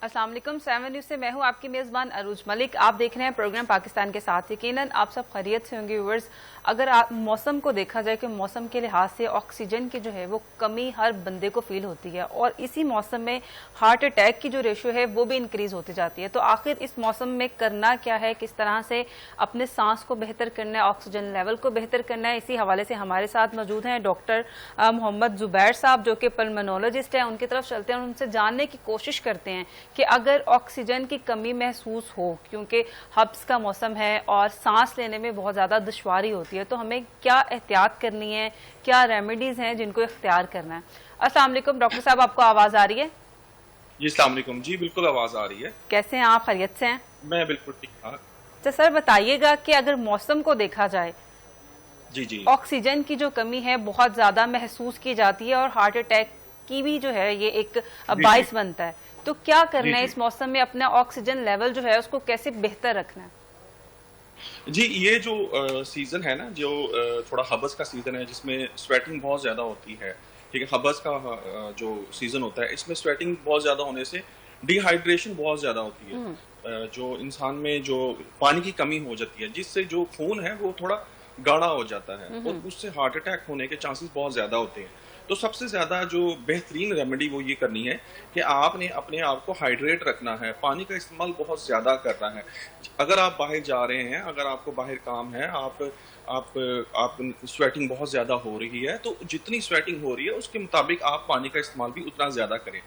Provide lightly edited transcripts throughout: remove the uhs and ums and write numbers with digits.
अस्सलाम वालेकुम। 7 न्यूज़ से मैं हूं आपकी मेज़बान अरूज मलिक। आप देख रहे हैं प्रोग्राम पाकिस्तान के साथ। यकीनन आप सब खैरियत से होंगे व्यूअर्स। अगर आप मौसम को देखा जाए कि मौसम के लिहाज से ऑक्सीजन की जो है वो कमी हर बंदे को फील होती है और इसी मौसम में हार्ट अटैक की जो रेशो है वो भी इंक्रीज होती जाती है। तो आखिर इस मौसम में करना क्या है, किस तरह से अपने सांस को बेहतर करना है, ऑक्सीजन लेवल को बेहतर करना है, इसी हवाले से हमारे साथ मौजूद हैं डॉक्टर मोहम्मद जुबैर साहब जो कि पल्मोनोलॉजिस्ट हैं। उनकी तरफ चलते हैं और उनसे जानने की कोशिश करते हैं कि अगर ऑक्सीजन की कमी महसूस हो, क्योंकि हब्स का मौसम है और सांस लेने में बहुत ज़्यादा दुश्वारी होती है, तो हमें क्या एहतियात करनी है, क्या रेमेडीज़ हैं जिनको इख्तियार करना है। अस्सलाम वालेकुम डॉक्टर साहब, आपको आवाज़ आ रही है? जी अस्सलाम वालेकुम। जी बिल्कुल आवाज़ आ रही है। कैसे हैं आप, खैरियत से हैं? मैं बिल्कुल ठीक ठाक। तो सर बताइएगा कि अगर मौसम को देखा जाए, जी जी ऑक्सीजन की जो कमी है बहुत ज़्यादा महसूस की जाती है और हार्ट अटैक की भी जो है ये एक बाइस बनता है, तो क्या करना है इस मौसम में? अपना ऑक्सीजन लेवल जो है उसको कैसे बेहतर रखना है? जी ये जो सीजन है ना, जो थोड़ा हबस का सीजन है जिसमें स्वेटिंग बहुत ज्यादा होती है। ठीक है, हबस का जो सीजन होता है इसमें स्वेटिंग बहुत ज्यादा होने से डिहाइड्रेशन बहुत ज्यादा होती है। जो इंसान में जो पानी की कमी हो जाती है जिससे जो खून है वो थोड़ा गाढ़ा हो जाता है और उससे हार्ट अटैक होने के चांसेस बहुत ज्यादा होते हैं। तो सबसे ज्यादा जो बेहतरीन रेमेडी वो ये करनी है कि आपने अपने आप को हाइड्रेट रखना है, पानी का इस्तेमाल बहुत ज्यादा करना है। अगर आप बाहर जा रहे हैं, अगर आपको बाहर काम है, आप स्वेटिंग बहुत ज्यादा हो रही है, तो जितनी स्वेटिंग हो रही है उसके मुताबिक आप पानी का इस्तेमाल भी उतना ज्यादा करें।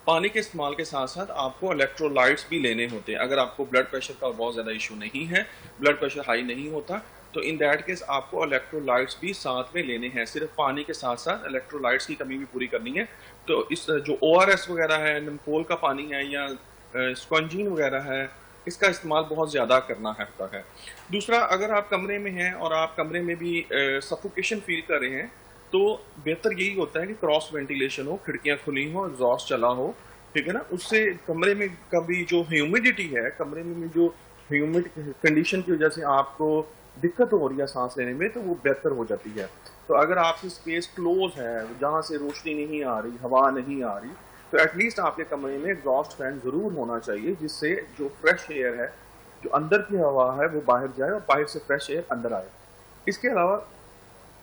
पानी के इस्तेमाल के साथ साथ आपको इलेक्ट्रोलाइट्स भी लेने होते हैं। अगर आपको ब्लड प्रेशर का बहुत ज्यादा इशू नहीं है, ब्लड प्रेशर हाई नहीं होता, तो इन दैट केस आपको इलेक्ट्रोलाइट्स भी साथ में लेने हैं। सिर्फ पानी के साथ साथ इलेक्ट्रोलाइट्स की कमी भी पूरी करनी है। तो इस जो ORS वगैरह है, नमकोल का पानी है या स्क्वंजीन वगैरह है, इसका इस्तेमाल बहुत ज़्यादा करना है। दूसरा, अगर आप कमरे में हैं और आप कमरे में भी सफोकेशन फील कर रहे हैं, तो बेहतर यही होता है कि क्रॉस वेंटिलेशन हो, खिड़कियां खुली हो, एग्जॉस्ट चला हो। ठीक है ना, उससे कमरे में कभी जो ह्यूमिडिटी है, कमरे में जो ह्यूमिड कंडीशन की वजह से आपको दिक्कत हो रही है सांस लेने में, तो वो बेहतर हो जाती है। तो अगर आपकी स्पेस क्लोज है, जहाँ से रोशनी नहीं आ रही, हवा नहीं आ रही, तो एटलीस्ट आपके कमरे में एग्जॉस्ट फैन जरूर होना चाहिए, जिससे जो फ्रेश एयर है, जो अंदर की हवा है, वो बाहर जाए और बाहर से फ्रेश एयर अंदर आए। इसके अलावा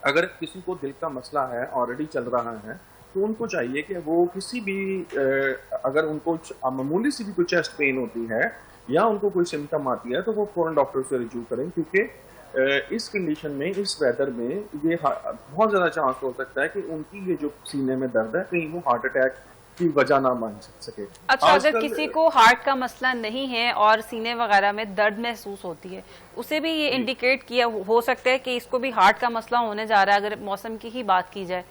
अगर किसी को दिल का मसला है, ऑलरेडी चल रहा है, तो उनको चाहिए कि वो किसी भी अगर उनको मामूली सी भी कोई चेस्ट पेन होती है या उनको कोई सिम्टम आती है, तो वो फौरन डॉक्टर से रिव्यू करें, क्योंकि इस कंडीशन में, इस वेदर में ये बहुत ज़्यादा चांस हो सकता है कि उनकी ये जो सीने में दर्द है कहीं वो हार्ट अटैक की वजह ना मान सके। अच्छा, अगर किसी को हार्ट का मसला नहीं है और सीने वगैरह में दर्द महसूस होती है, उसे भी ये इंडिकेट किया हो सकता है कि इसको भी हार्ट का मसला होने जा रहा है, अगर मौसम की ही बात की जाए?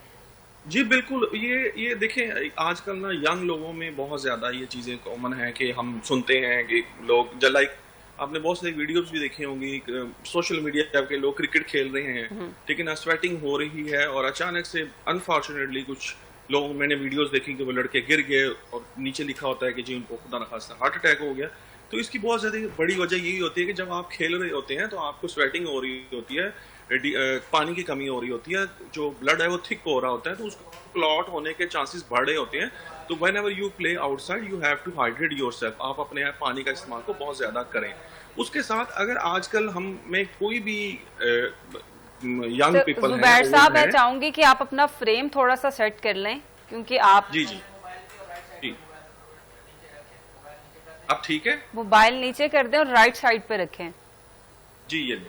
जी बिल्कुल। ये देखें, आजकल ना यंग लोगों में बहुत ज्यादा ये चीजें कॉमन है कि हम सुनते हैं कि लोग लाइक आपने बहुत सारी वीडियोस भी देखी होंगी, सोशल मीडिया के लोग क्रिकेट खेल रहे हैं, ठीक है ना, स्वेटिंग हो रही है और अचानक से अनफॉर्चुनेटली कुछ लोग, मैंने वीडियोस देखी कि वो लड़के गिर गए और नीचे लिखा होता है कि जी उनको खुदा न खास्ता हार्ट अटैक हो गया। तो इसकी बहुत ज्यादा बड़ी वजह यही होती है कि जब आप खेल रहे होते हैं तो आपको स्वेटिंग हो रही होती है, पानी की कमी हो रही होती है, जो ब्लड है वो थिक हो रहा होता है, तो उसको क्लॉट होने के चांसेस बढ़े होते हैं। तो whenever you play outside you have to hydrate yourself. आप अपने पानी का इस्तेमाल को बहुत ज्यादा करें। उसके साथ अगर आजकल हम में कोई भी यंग पीपल है, जुबैर साहब, मैं चाहूंगी कि आप अपना फ्रेम थोड़ा सा सेट कर लें, क्योंकि आप जी जी जी अब ठीक है, मोबाइल नीचे कर दें और राइट साइड पे रखें। जी ये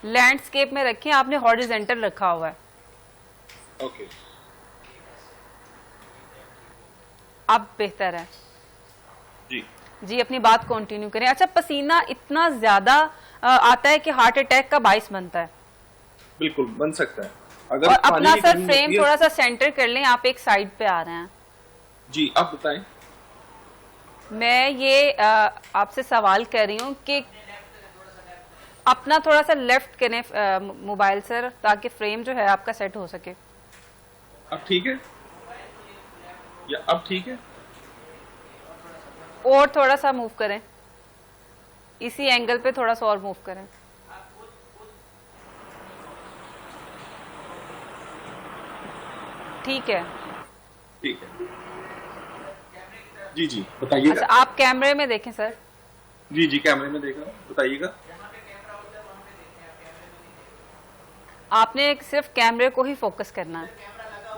लैंडस्केप में रखें, आपने हॉरिजॉन्टल रखा हुआ है। ओके, अब बेहतर है जी जी, अपनी बात कंटिन्यू करें। अच्छा, पसीना इतना ज्यादा आता है कि हार्ट अटैक का बाइस बनता है? बिल्कुल बन सकता है। अगर और अपना सर फ्रेम थोड़ा सा सेंटर कर लें, आप एक साइड पे आ रहे हैं। जी आप बताएं। मैं ये आपसे सवाल कर रही हूँ कि अपना थोड़ा सा लेफ्ट करें मोबाइल सर, ताकि फ्रेम जो है आपका सेट हो सके। अब ठीक है या अब ठीक है? और थोड़ा सा मूव करें, इसी एंगल पे थोड़ा सा और मूव करें। ठीक है, ठीक है। जी जी अच्छा, बताइएगा। आप कैमरे में देखें सर। जी जी कैमरे में देख रहा हूँ, बताइएगा। आपने सिर्फ कैमरे को ही फोकस करना है।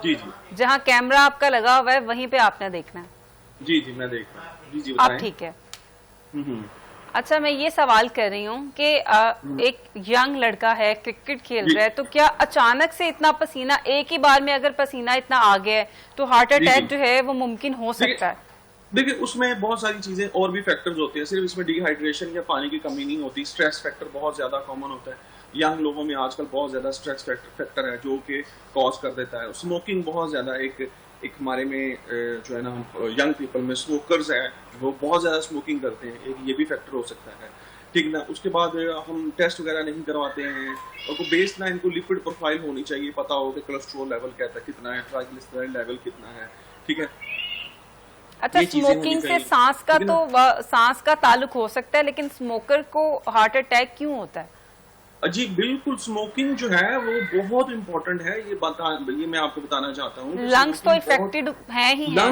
जी जी जहाँ कैमरा आपका लगा हुआ है वहीं पे आपने देखना है। जी जी मैं देख रहा हूँ। जी जी आप बताएं। ठीक है। हम्म। अच्छा, मैं ये सवाल कर रही हूँ कि एक यंग लड़का है, क्रिकेट खेल जी रहा है, तो क्या अचानक से इतना पसीना एक ही बार में, अगर पसीना इतना आ गया है तो हार्ट जी जी अटैक जो है वो मुमकिन हो सकता है? देखिए उसमें बहुत सारी चीजें और भी फैक्टर्स होते हैं, सिर्फ इसमें डिहाइड्रेशन या पानी की कमी नहीं होती, स्ट्रेस फैक्टर बहुत ज्यादा कॉमन होता है। यंग लोगों में आजकल बहुत ज्यादा स्ट्रेस फैक्टर है जो कि कॉज कर देता है। स्मोकिंग बहुत ज्यादा एक हमारे में जो है ना, यंग पीपल में स्मोकर्स है वो बहुत ज्यादा स्मोकिंग करते हैं, एक ये भी फैक्टर हो सकता है। ठीक ना, उसके बाद हम टेस्ट वगैरह नहीं करवाते हैं, और को बेस लाइन को लिपिड प्रोफाइल होनी चाहिए, पता हो कि कोलेस्ट्रॉल लेवल कहता कितना है, ट्राइग्लिसराइड लेवल कितना है। ठीक है। अच्छा, ये चीजें होनी स्मोकिंग से चाहिए, सांस का ठीक है तो सांस का ताल्लुक हो सकता है, लेकिन स्मोकर को हार्ट अटैक क्यों होता है? जी बिल्कुल, स्मोकिंग जो है वो बहुत इंपॉर्टेंट है, ये मैं आपको बताना चाहता हूँ। लंग्स तो इफेक्टेड है ही है।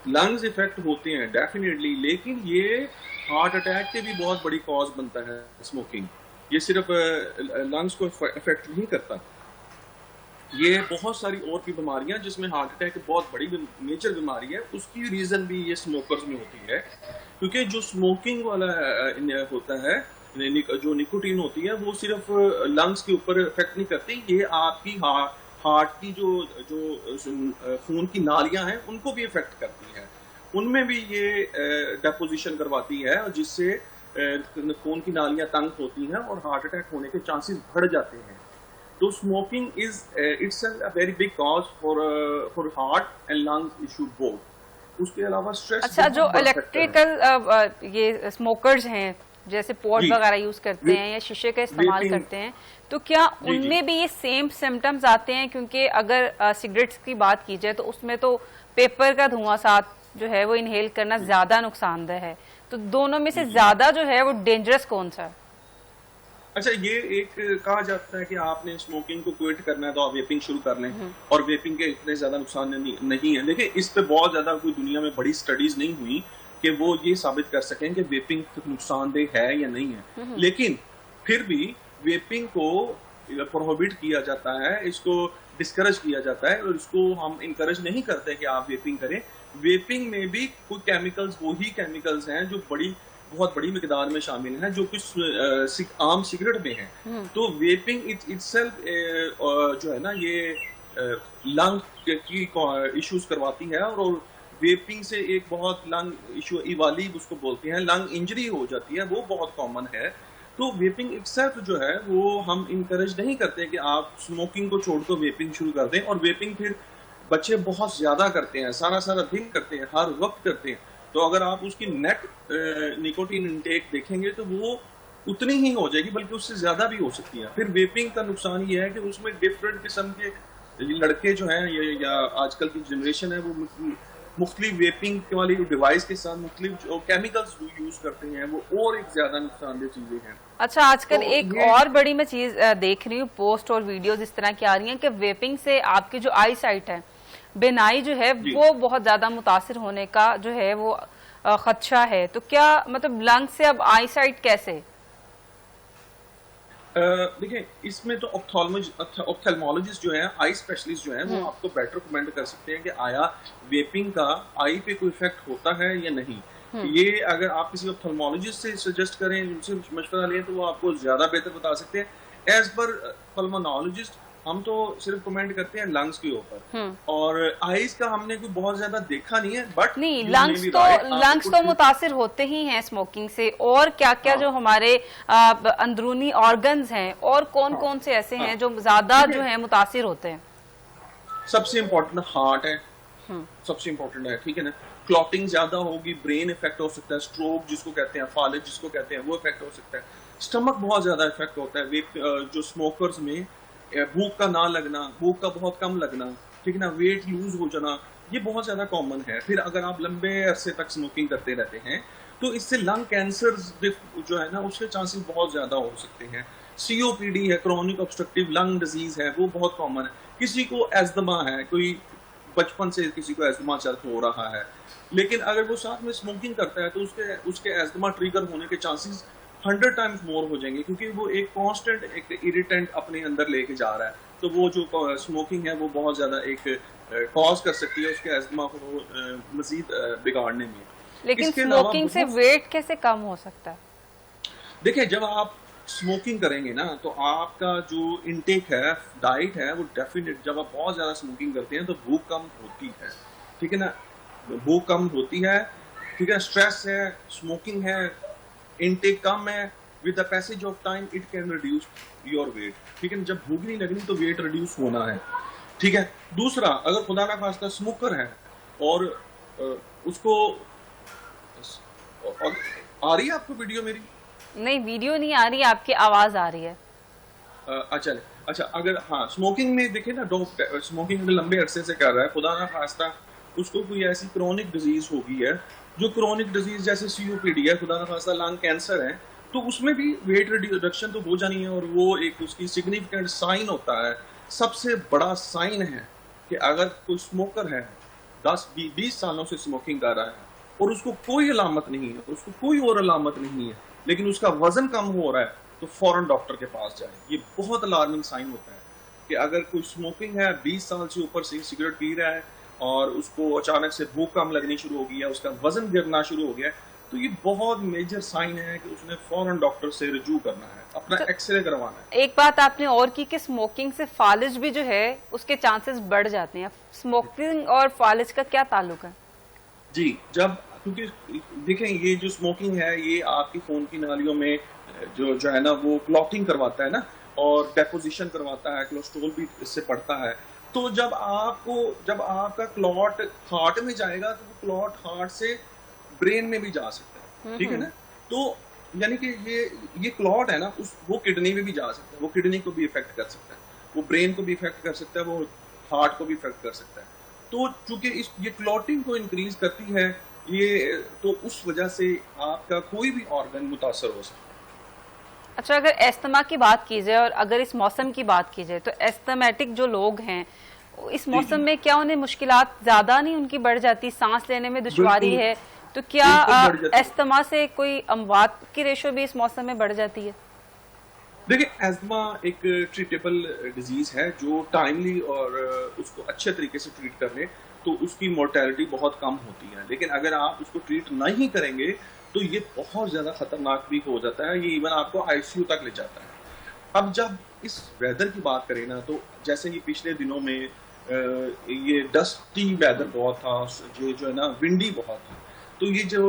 लंग्स इफेक्ट होते हैं डेफिनेटली, लेकिन ये हार्ट अटैक के भी बहुत बड़ी कॉज बनता है स्मोकिंग। ये सिर्फ लंग्स को इफेक्ट नहीं करता, ये बहुत सारी और भी बीमारियां जिसमें हार्ट अटैक बहुत बड़ी मेजर बीमारी है, उसकी रीजन भी ये स्मोकर्स में होती है। क्योंकि जो स्मोकिंग वाला होता है, जो निकोटीन होती है, वो सिर्फ लंग्स के ऊपर इफेक्ट नहीं करती, ये आपकी हार्ट की जो जो खून की नालियां हैं उनको भी इफेक्ट करती है, उनमें भी ये डेपोजिशन करवाती है, और जिससे खून की नालियां तंग होती हैं और हार्ट अटैक होने के चांसेस बढ़ जाते हैं। तो smoking is itself a very big cause for heart and lungs issue both. उसके अलावा स्ट्रेस। अच्छा, जो इलेक्ट्रिकल ये स्मोकर्स हैं, जैसे पॉट वगैरह यूज करते हैं या शीशे का इस्तेमाल करते हैं, तो क्या उनमें भी ये सेम सिम्टम्स आते हैं? क्योंकि अगर सिगरेट्स की बात की जाए तो उसमें तो पेपर का धुआं साथ जो है वो इनहेल करना ज्यादा नुकसानदेह है, तो दोनों में से ज्यादा जो है वो डेंजरस कौन सा है? अच्छा, ये एक कहा जाता है कि आपने स्मोकिंग को क्विट करना है तो आप वेपिंग शुरू कर लें, और वेपिंग के इतने ज्यादा नुकसान नहीं है। देखिए, इस पे बहुत ज्यादा कोई दुनिया में बड़ी स्टडीज नहीं हुई कि वो ये साबित कर सकें कि वेपिंग नुकसानदेह है या नहीं है, लेकिन फिर भी वेपिंग को प्रोहिबिट किया जाता है, इसको डिस्करेज किया जाता है, और इसको हम इनकरेज नहीं करते कि आप वेपिंग करें। वेपिंग में भी कुछ केमिकल्स, वही केमिकल्स हैं जो बहुत बड़ी मिकदार में शामिल हैं, जो कुछ आम सिगरेट में है। तो वेपिंग इटसेल्फ जो है ना, ये लंग की इश्यूज करवाती है, और वेपिंग से एक बहुत लंग इशू, इवालीब उसको बोलते हैं, लंग इंजरी हो जाती है, वो बहुत कॉमन है। तो वेपिंग इटसेल्फ जो है वो हम इनकरेज नहीं करते कि आप स्मोकिंग को छोड़ कर वेपिंग शुरू कर दें, और वेपिंग फिर बच्चे बहुत ज्यादा करते हैं, सारा दिन करते हैं, हर वक्त करते हैं। तो अगर आप उसकी नेट निकोटीन इंटेक देखेंगे तो वो उतनी ही हो जाएगी, बल्कि उससे ज्यादा भी हो सकती है। फिर वेपिंग का नुकसान ये है कि उसमें डिफरेंट किस्म के लड़के जो हैं, या आजकल की जनरेशन है, वो मुख्तलिफ वेपिंग वाली डिवाइस के साथ मुख्तलिफ जो केमिकल्स यूज करते हैं, वो और एक ज्यादा नुकसानदेह चीजें हैं। अच्छा, आजकल तो एक और बड़ी मैं चीज देख रही हूँ, पोस्ट और वीडियोस इस तरह की आ रही हैं कि वेपिंग से आपकी जो आई साइट है, बिनाई जो है वो बहुत ज्यादा मुतासिर होने का जो है वो खदशा है। तो क्या मतलब लंग से अब आई साइट कैसे? देखिए, इसमें तो ऑप्थेल्मोलॉजिस्ट जो है, आई स्पेशलिस्ट जो है, वो आपको बेटर कमेंट कर सकते हैं कि आया वेपिंग का आई पे कोई इफेक्ट होता है या नहीं। ये अगर आप किसी ऑप्थेल्मोलॉजिस्ट से सजेस्ट करें, उनसे मशवरा लें, तो वो आपको ज्यादा बेहतर बता सकते हैं। एज पर पल्मोनोलॉजिस्ट हम तो सिर्फ कमेंट करते हैं लंग्स के ऊपर, और आईज का हमने कोई बहुत ज्यादा देखा नहीं है। बट नहीं, लंग्स तो मुतासिर होते ही हैं स्मोकिंग से। और क्या क्या जो हमारे अंदरूनी ऑर्गन्स हैं, और कौन कौन से ऐसे हैं जो ज्यादा जो है मुतासिर होते हैं? सबसे इम्पोर्टेंट हार्ट है, सबसे इम्पोर्टेंट है, ठीक है ना। क्लॉटिंग ज्यादा होगी, ब्रेन इफेक्ट हो सकता है, स्ट्रोक जिसको कहते हैं, फालिज जिसको कहते हैं, वो इफेक्ट हो सकता है। स्टमक बहुत ज्यादा इफेक्ट होता है जो स्मोकर्स में, भूख का ना लगना, भूख का बहुत कम लगना, ठीक है ना, वेट लूज हो जाना, ये बहुत ज्यादा कॉमन है। फिर अगर आप लंबे अरसे तक स्मोकिंग करते रहते हैं तो इससे लंग कैंसर जो है ना, उसके चांसेस बहुत ज्यादा हो सकते हैं। COPD है, क्रॉनिक ऑब्स्ट्रक्टिव लंग डिजीज है, वो बहुत कॉमन है। किसी को एस्थमा है, कोई बचपन से किसी को एस्थमा चल हो रहा है, लेकिन अगर वो साथ में स्मोकिंग करता है तो उसके एस्थमा ट्रिगर होने के चांसेस 100 टाइम्स मोर हो जाएंगे, क्योंकि वो एक कांस्टेंट एक इरिटेंट अपने अंदर लेके जा रहा है। तो वो जो स्मोकिंग है वो बहुत ज़्यादा एक कॉज कर सकती है उसके एस्थमा को मजीद बिगाड़ने में। लेकिन इसके अलावा स्मोकिंग से वेट कैसे कम हो सकता है? देखिए, जब आप स्मोकिंग करेंगे ना तो आपका जो इनटेक है, डाइट है, वो डेफिनेट, जब आप बहुत ज़्यादा स्मोकिंग करते हैं तो भूख कम होती है, ठीक है ना, भूख कम होती है, ठीक है, स्ट्रेस है, स्मोकिंग है, इनटेक कम है, with the passage of time it can reduce your weight, ठीक है। जब भूख नहीं लगनी तो वेट रिड्यूस होना है, ठीक है। दूसरा, अगर खुदा ना खास्ता स्मोकर है और उसको आ रही है आपको वीडियो मेरी? नहीं, वीडियो नहीं आ रही, आपकी आवाज आ रही है। अच्छा, अगर हाँ स्मोकिंग में देखे ना, स्मोकिंग अगर लंबे अरसे से कर रहा है, खुदा ना खास्ता उसको कोई ऐसी क्रोनिक डिजीज हो गई है, जो क्रोनिक डिजीज जैसे COPD है, खुदा ना खास्ता लंग कैंसर है, तो उसमें भी वेट रिडक्शन तो हो जानी है, और वो एक उसकी सिग्निफिकेंट साइन होता है, सबसे बड़ा साइन है कि अगर कोई स्मोकर है 10-20 सालों से स्मोकिंग कर रहा है और उसको कोई अलामत नहीं है, उसको कोई और अलामत नहीं है, लेकिन उसका वजन कम हो रहा है, तो फौरन डॉक्टर के पास जाए। ये बहुत अलार्मिंग साइन होता है कि अगर कोई स्मोकिंग है, 20 साल से ऊपर से सिगरेट पी रहा है और उसको अचानक से भूख कम लगनी शुरू हो गई है, उसका वजन गिरना शुरू हो गया है, तो ये बहुत मेजर साइन है कि उसने फौरन डॉक्टर से रिजू करना है, अपना एक्सरे करवाना है। एक बात आपने और की कि स्मोकिंग से फालिज भी जो है उसके चांसेस बढ़ जाते हैं। स्मोकिंग और फालिज का क्या ताल्लुक है? जी, क्योंकि देखें, ये जो स्मोकिंग है ये आपकी खून की नालियों में जो है ना वो क्लॉटिंग करवाता है ना, और डेपोजिशन करवाता है, कोलेस्ट्रॉल भी इससे बढ़ता है। तो जब आपका क्लॉट हार्ट में जाएगा तो वो क्लॉट हार्ट से ब्रेन में भी जा सकता है, ठीक है ना। तो यानी कि ये क्लॉट है ना, वो किडनी में भी जा सकता है, वो किडनी को भी इफेक्ट कर सकता है, वो ब्रेन को भी इफेक्ट कर सकता है, वो हार्ट को भी इफेक्ट कर सकता है। तो चूंकि ये क्लॉटिंग को इंक्रीज करती है, ये तो उस वजह से आपका कोई भी ऑर्गन मुतासर हो सकता है। अच्छा, अगर एस्थमा की बात की जाए और अगर इस मौसम की बात की जाए, तो एस्थमेटिक जो लोग हैं इस मौसम में क्या उन्हें मुश्किलात ज्यादा नहीं उनकी बढ़ जाती, सांस लेने में दुश्वारी है, तो क्या एस्थमा से कोई अमवात की रेशो भी इस मौसम में बढ़ जाती है? देखिए, एस्थमा एक ट्रीटेबल डिजीज है जो टाइमली और उसको अच्छे तरीके से ट्रीट कर ले तो उसकी मोर्टेलिटी बहुत कम होती है, लेकिन अगर आप उसको ट्रीट नहीं करेंगे तो ये बहुत ज़्यादा खतरनाक भी हो जाता है, ये इवन आपको ICU तक ले जाता है। अब जब इस वेदर की बात करें ना, तो जैसे ये पिछले दिनों में ये डस्टी वेदर बहुत था, ये जो है ना विंडी बहुत था, तो ये जो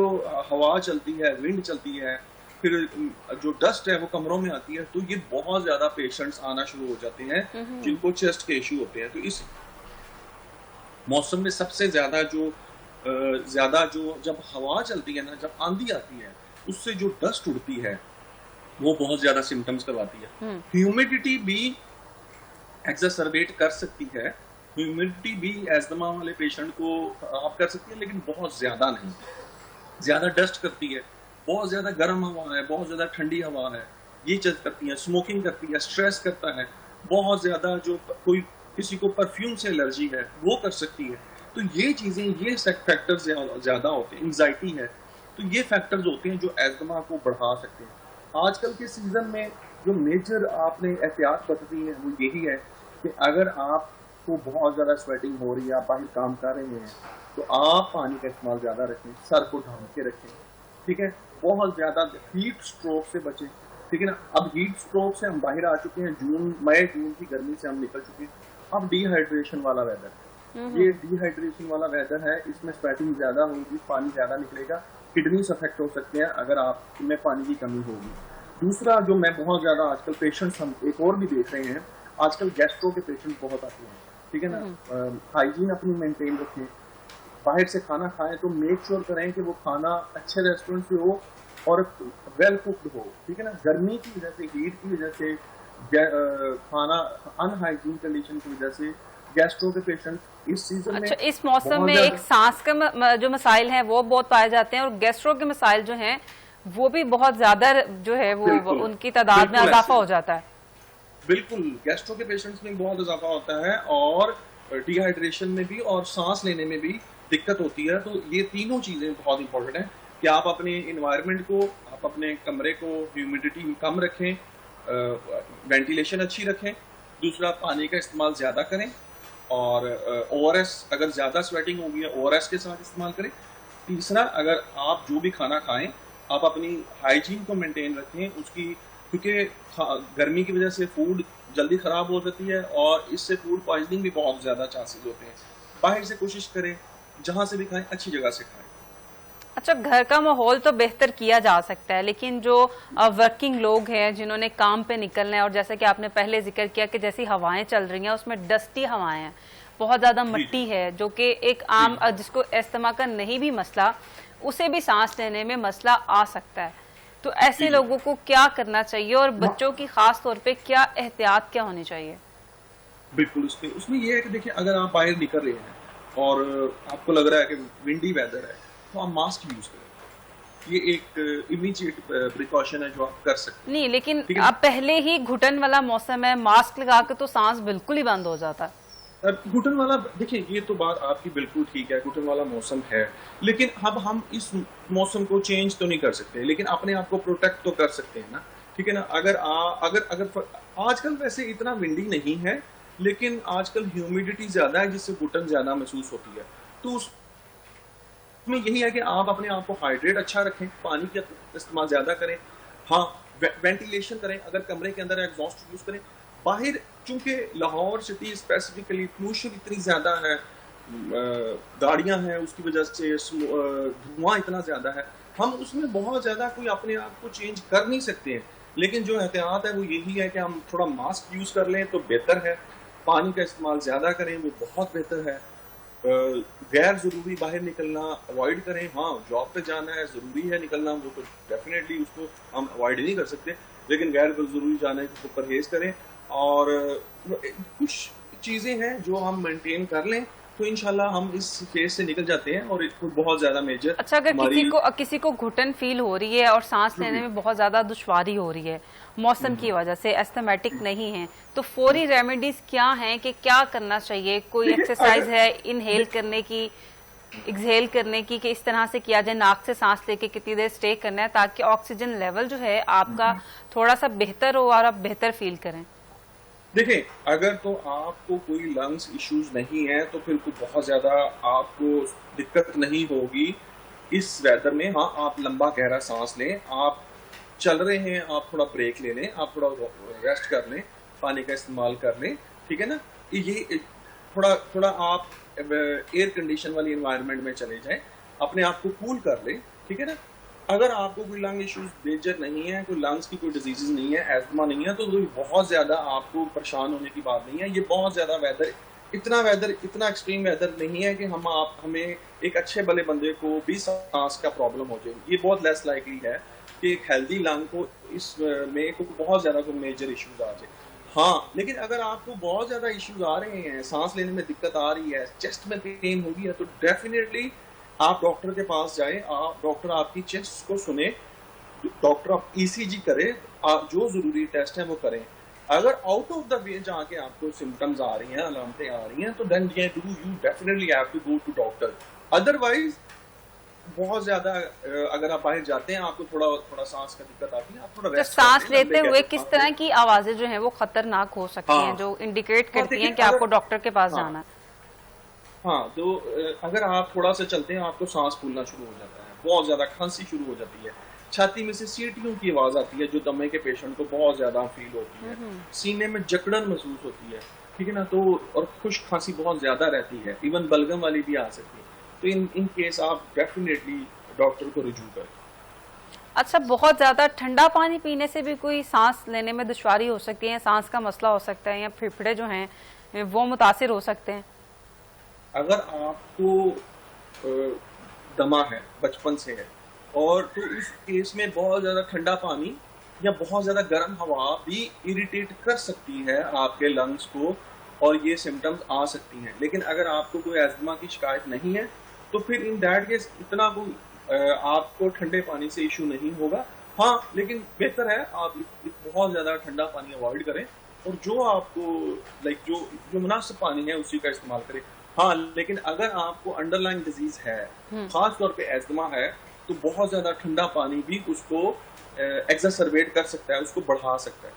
हवा चलती है, विंड चलती है, फिर जो डस्ट है वो कमरों में आती है, तो ये बहुत ज़्यादा पेशेंट्स आना शुरू हो जाते हैं जिनको चेस्ट के इशू होते हैं। तो इस मौसम में सबसे ज़्यादा जो जब हवा चलती है ना, जब आंधी आती है, उससे जो डस्ट उड़ती है वो बहुत ज़्यादा सिम्टम्स करवाती है। ह्यूमिडिटी भी एक्सरबेट कर सकती है, ह्यूमिडिटी भी एस्थमा वाले पेशेंट को खराब कर सकती है, लेकिन बहुत ज़्यादा नहीं। ज़्यादा डस्ट करती है, बहुत ज़्यादा गर्म हवा है, बहुत ज़्यादा ठंडी हवा है, ये चीज़ करती है। स्मोकिंग करती है, स्ट्रेस करता है, बहुत ज़्यादा जो कोई किसी को परफ्यूम से एलर्जी है वो कर सकती है। तो ये चीज़ें, ये फैक्टर्स ज़्यादा होते हैं, एंग्जाइटी है, तो ये फैक्टर्स होते हैं जो एस्थमा को बढ़ा सकते हैं। आजकल के सीज़न में जो मेजर आपने एहतियात बरतनी है वो यही है कि अगर आपको बहुत ज़्यादा स्वेटिंग हो रही है, आप बाहर काम कर रहे हैं, तो आप पानी का इस्तेमाल ज़्यादा रखें, सर को ढांक के रखें, ठीक है। बहुत ज़्यादा हीट स्ट्रोक से बचें, ठीक है ना। अब हीट स्ट्रोक से हम बाहर आ चुके हैं, मई जून की गर्मी से हम निकल चुके हैं, अब डिहाइड्रेशन वाला वेदर है। ये डिहाइड्रेशन वाला वेदर है, इसमें स्वेटिंग ज़्यादा होगी, पानी ज़्यादा निकलेगा, किडनीज अफेक्ट हो सकते हैं अगर आप में पानी की कमी होगी। दूसरा जो मैं बहुत ज़्यादा आजकल पेशेंट्स हम एक और भी देख रहे हैं, आजकल गैस्ट्रो के पेशेंट बहुत आते हैं, ठीक है ना। हाइजीन अपनी मेंटेन रखें, बाहर से खाना खाएं तो मेक श्योर करें कि वो खाना अच्छे रेस्टोरेंट से हो और वेल कुक्ड हो, ठीक है ना। गर्मी की वजह से, हीट की वजह से, खाना अनहाइजीन कंडीशन की वजह से गैस्ट्रो के पेशेंट इस सीजन में, अच्छा, इस मौसम में एक सांस का जो मसाइल हैं वो बहुत पाए जाते हैं और गैस्ट्रो के मसाइल जो हैं वो भी बहुत ज्यादा जो है वो उनकी तादाद में इजाफा हो जाता है। बिल्कुल, गैस्ट्रो के पेशेंट्स में बहुत इजाफा होता है और डिहाइड्रेशन में भी और सांस लेने में भी दिक्कत होती है। तो ये तीनों चीज़ें बहुत इंपॉर्टेंट हैं कि आप अपने इन्वायरमेंट को, आप अपने कमरे को ह्यूमिडिटी कम रखें, वेंटिलेशन अच्छी रखें, दूसरा पानी का इस्तेमाल ज़्यादा करें, और ओआरएस अगर ज़्यादा स्वेटिंग होगी है ओआरएस के साथ इस्तेमाल करें। तीसरा, अगर आप जो भी खाना खाएं आप अपनी हाइजीन को मेंटेन रखें उसकी, क्योंकि गर्मी की वजह से फूड जल्दी ख़राब हो जाती है और इससे फूड पॉइजनिंग भी बहुत ज़्यादा चांसेस होते हैं। बाहर से कोशिश करें, जहाँ से भी खाएं अच्छी जगह से खाएं। अच्छा, घर का माहौल तो बेहतर किया जा सकता है, लेकिन जो वर्किंग लोग हैं जिन्होंने काम पे निकलना है, और जैसा कि आपने पहले जिक्र किया कि जैसी हवाएं चल रही हैं उसमें डस्टी हवाएं हैं, बहुत ज़्यादा मिट्टी है, जो कि एक आम जिसको अस्थमा का नहीं भी मसला, उसे भी सांस लेने में मसला आ सकता है। तो ऐसे लोगों को क्या करना चाहिए, और बच्चों की खास तौर पे क्या एहतियात क्या होनी चाहिए? बिल्कुल, उसमें ये है कि देखिए, अगर आप बाहर निकल रहे हैं और आपको लग रहा है कि विंडी वेदर है तो आप मास्क यूज करें। ये एक इमीडिएट प्रिकॉशन है जो आप कर सकते हैं। नहीं, लेकिन अब पहले ही घुटन वाला मौसम है, मास्क लगा के तो सांस बिल्कुल ही बंद हो जाता है। घुटन वाला, देखिए ये तो बात आपकी बिल्कुल ठीक है, घुटन वाला मौसम है, लेकिन अब हम इस मौसम को चेंज तो नहीं कर सकते, लेकिन अपने आप को प्रोटेक्ट तो कर सकते हैं ना, ठीक है ना। अगर आजकल वैसे इतना विंडी नहीं है, लेकिन आजकल ह्यूमिडिटी ज्यादा है जिससे घुटन ज्यादा महसूस होती है। तो उसमें यही है कि आप अपने आप को हाइड्रेट अच्छा रखें, पानी का इस्तेमाल ज्यादा करें, हाँ वेंटिलेशन करें, अगर कमरे के अंदर एग्जॉस्ट यूज करें। बाहर चूंकि लाहौर सिटी स्पेसिफिकली पोल्यूशन इतनी ज्यादा है, गाड़ियां हैं, उसकी वजह से धुआं इतना ज्यादा है, हम उसमें बहुत ज्यादा कोई अपने आप को चेंज कर नहीं सकते हैं। लेकिन जो एहतियात है वो यही है कि हम थोड़ा मास्क यूज कर लें तो बेहतर है, पानी का इस्तेमाल ज्यादा करें वो बहुत बेहतर है, गैर जरूरी बाहर निकलना अवॉइड करें। हाँ, जॉब पे जाना है, जरूरी है निकलना, वो तो डेफिनेटली उसको हम अवॉइड नहीं कर सकते, लेकिन गैर जरूरी जाने को परहेज करें। और कुछ चीजें हैं जो हम मेंटेन कर लें तो इंशाल्लाह हम इस फेज से निकल जाते हैं और इसको बहुत ज्यादा मेजर। अच्छा, अगर किसी को घुटन फील हो रही है और सांस लेने में बहुत ज्यादा दुश्वारी हो रही है मौसम की वजह से, एस्थमेटिक नहीं है, तो फौरी रेमेडीज क्या हैं कि क्या करना चाहिए? कोई एक्सरसाइज है इनहेल करने की, एक्सहेल करने की, कि इस तरह से किया जाए, नाक से सांस लेके कितनी देर स्टे करना है ताकि ऑक्सीजन लेवल जो है आपका थोड़ा सा बेहतर हो और आप बेहतर फील करें? देखिए, अगर तो आपको कोई लंग्स इश्यूज नहीं है तो फिर कोई बहुत ज्यादा आपको दिक्कत नहीं होगी इस वेदर में। हाँ, आप लंबा गहरा सांस लें, आप चल रहे हैं आप थोड़ा ब्रेक ले लें, आप थोड़ा रेस्ट कर लें, पानी का इस्तेमाल कर लें, ठीक है ना। ये थोड़ा आप एयर कंडीशन वाली एनवायरनमेंट में चले जाएं, अपने आप को कूल कर लें, ठीक है ना। अगर आपको कोई लंग इश्यूज मेजर नहीं है, कोई लंग्स की कोई डिजीजेज नहीं है, एस्थमा नहीं है, तो बहुत ज्यादा आपको परेशान होने की बात नहीं है। ये बहुत ज्यादा वेदर इतना एक्सट्रीम वेदर नहीं है कि हमें एक अच्छे भले बंदे को भी सांस का प्रॉब्लम हो जाए। ये बहुत लेस लाइकली है कि एक हेल्दी लंग को इसमें बहुत ज्यादा कोई मेजर इश्यूज आ जाए। हाँ, लेकिन अगर आपको बहुत ज्यादा इश्यूज आ रहे हैं, सांस लेने में दिक्कत आ रही है, चेस्ट में पेन हो गई है, तो डेफिनेटली आप डॉक्टर के पास जाएं, डॉक्टर आपकी चेस्ट को सुने, डॉक्टर आप ईसीजी करे, जो जरूरी टेस्ट है वो करें। अगर आउट ऑफ द वे जाके आपको सिम्टम्स आ रही हैं, अलामतें आ रही हैं, तो then you definitely have to go to doctor. Otherwise बहुत ज्यादा अगर आप बाहर जाते हैं, आपको थोड़ा सांस का दिक्कत आती है, आप थोड़ा रेस्ट तो सांस लेते हुए किस तरह की आवाजें जो हैं वो खतरनाक हो सकती हैं, जो इंडिकेट करती हैं कि आपको डॉक्टर के पास जाना है? हाँ, तो अगर आप थोड़ा सा चलते हैं आपको सांस फूलना शुरू हो जाता है, बहुत ज्यादा खांसी शुरू हो जाती है, छाती में से सीटियों की आवाज आती है जो दमे के पेशेंट को बहुत ज्यादा फील होती है, सीने में जकड़न महसूस होती है, ठीक है ना। तो और खुश्क खांसी बहुत ज्यादा रहती है, इवन बलगम वाली भी आ सकती है। तो इन केस आप डेफिनेटली डॉक्टर को रिज्यू करें। अच्छा, बहुत ज्यादा ठंडा पानी पीने से भी कोई सांस लेने में दुश्वारी हो सकती है, सांस का मसला हो सकता है, या फेफड़े जो हैं वो मुतासिर हो सकते हैं? अगर आपको दमा है बचपन से है, और तो इस केस में बहुत ज्यादा ठंडा पानी या बहुत ज्यादा गर्म हवा भी इरिटेट कर सकती है आपके लंग्स को, और ये सिम्टम्स आ सकती हैं। लेकिन अगर आपको कोई एस्थमा की शिकायत नहीं है तो फिर इन दैट केस इतना कोई आपको ठंडे पानी से इशू नहीं होगा। हाँ, लेकिन बेहतर है आप बहुत ज्यादा ठंडा पानी अवॉइड करें और जो आपको लाइक जो जो मुनासिब पानी है उसी का इस्तेमाल करें। हाँ, लेकिन अगर आपको अंडरलाइन डिजीज है, खास तौर पे एस्थमा है, तो बहुत ज्यादा ठंडा पानी भी उसको एग्जासर्बेट कर सकता है, उसको बढ़ा सकता है।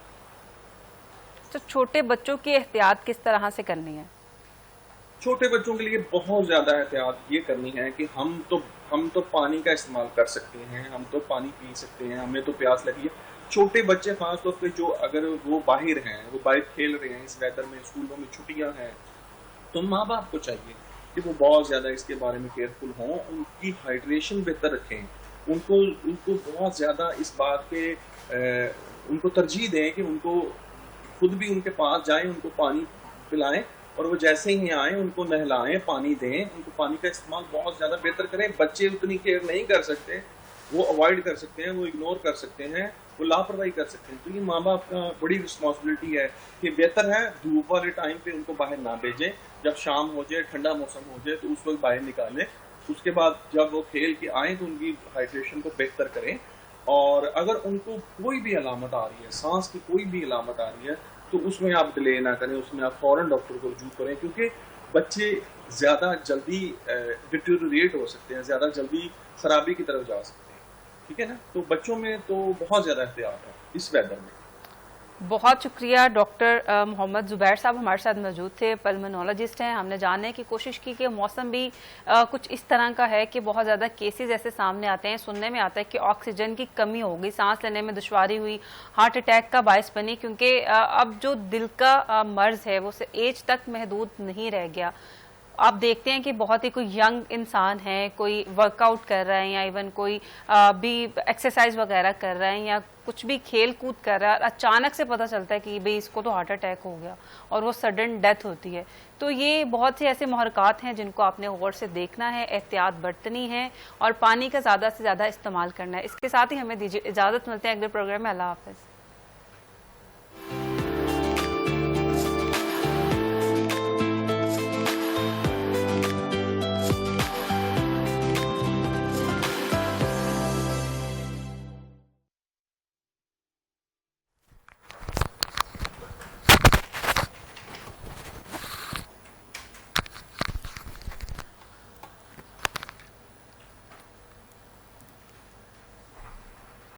तो छोटे बच्चों की एहतियात किस तरह से करनी है? छोटे बच्चों के लिए बहुत ज़्यादा एहतियात ये करनी है कि हम तो पानी का इस्तेमाल कर सकते हैं, हम तो पानी पी सकते हैं, हमें तो प्यास लगी है। छोटे बच्चे खास तौर पे जो अगर वो बाहर हैं, वो बाहर खेल रहे हैं इस वेदर में, स्कूलों में छुट्टियां हैं, तो माँ बाप को चाहिए कि वो बहुत ज़्यादा इसके बारे में केयरफुल हों, उनकी हाइड्रेशन बेहतर रखें, उनको उनको बहुत ज़्यादा इस बात पे उनको तरजीह दें कि उनको खुद भी उनके पास जाएं, उनको पानी पिलाएं, और वो जैसे ही आए उनको नहलाएं, पानी दें, उनको पानी का इस्तेमाल बहुत ज़्यादा बेहतर करें। बच्चे उतनी केयर नहीं कर सकते, वो अवॉइड कर सकते हैं, वो इग्नोर कर सकते हैं, वो लापरवाही कर सकते हैं। तो ये माँ बाप का बड़ी रिस्पॉन्सिबिलिटी है कि बेहतर है धूप वाले टाइम पे उनको बाहर ना भेजें, जब शाम हो जाए, ठंडा मौसम हो जाए तो उस वक्त बाहर निकालें। उसके बाद जब वो खेल के आएँ तो उनकी हाइड्रेशन को बेहतर करें। और अगर उनको कोई भी अलामत आ रही है, सांस की कोई भी अलामत आ रही है, तो उसमें आप डिले ना करें, उसमें आप फ़ौरन डॉक्टर को रुजू करें, क्योंकि बच्चे ज़्यादा जल्दी डिटेरियोरेट हो सकते हैं, ज़्यादा जल्दी खराबी की तरफ जा सकते हैं। ठीक है ना? तो बच्चों में तो बहुत ज़्यादा एहतियात है इस वेदर में। बहुत शुक्रिया। डॉक्टर मोहम्मद ज़ुबैर साहब हमारे साथ मौजूद थे, पल्मोनोलॉजिस्ट हैं। हमने जानने की कोशिश की कि मौसम भी कुछ इस तरह का है कि बहुत ज़्यादा केसेस ऐसे सामने आते हैं, सुनने में आता है कि ऑक्सीजन की कमी हो गई, सांस लेने में दुश्वारी हुई, हार्ट अटैक का बायस बनी, क्योंकि अब जो दिल का मर्ज है वो एज तक महदूद नहीं रह गया। आप देखते हैं कि बहुत ही कोई यंग इंसान है, कोई वर्कआउट कर रहा है या इवन कोई भी एक्सरसाइज वगैरह कर रहा है या कुछ भी खेल कूद कर रहा है, अचानक से पता चलता है कि भाई इसको तो हार्ट अटैक हो गया और वो सडन डेथ होती है। तो ये बहुत से ऐसे महरक़ात हैं जिनको आपने गौर से देखना है, एहतियात बरतनी है और पानी का ज़्यादा से ज़्यादा इस्तेमाल करना है। इसके साथ ही हमें दीजिए इजाज़त, मिलते हैं अगले प्रोग्राम में। अल्लाह हाफ़िज़।